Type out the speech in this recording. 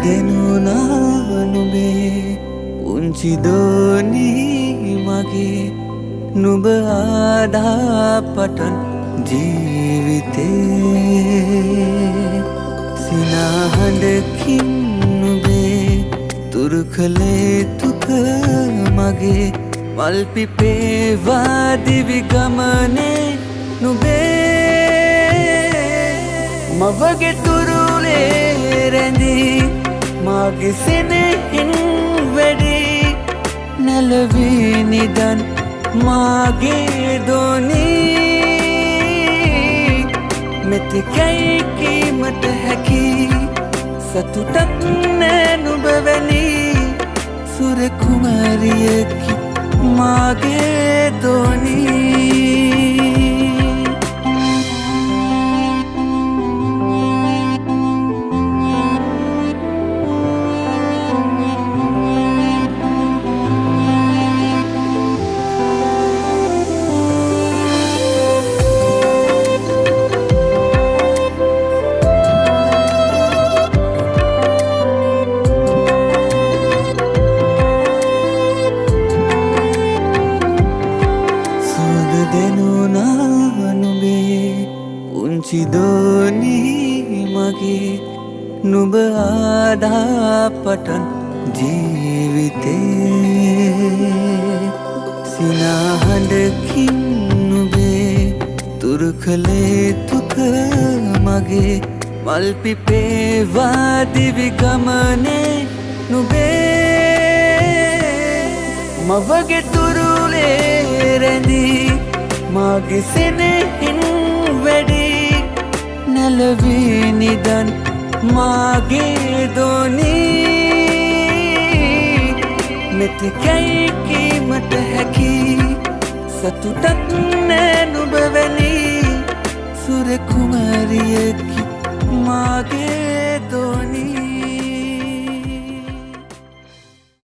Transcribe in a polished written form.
ගෙනුනා නුඹේ පුංචි දෝනී මගේ නුඹ ආදා පටන් ජීවිතේ සිනාහඬකින් නුඹේ තුරු කළේ තුක මගේ මල් පිපේවා දිවි ගමනේ නුඹේ මවගේ තුරුලේ රැඳී මාගේ සෙනෙහින් වැඩි නැලවී නිදන් මාගේ දෝනී මෙතෙකයි කීමට හැකි සතුටක් නෑ නුඹ වැනි සුර කුමාරියකි මාගේ දෝනී පුංචි දෝනී මගේ නුඹ ආදා පටන් ජීවිතේ සිනාහඬකින් නුඹේ තුරු කළේ තුක මගේ මල් පිපේවා දිවි ගමනේ නුඹේ මවගේ තුරුලේ රැඳී මාගේ සෙනෙහින් වැඩි නැලවී නිදන් මාගේ දෝනී මෙතෙකයි කීමට හැකි සතුටක් නෑ නුඹ වැනි සුර කුමාරියකි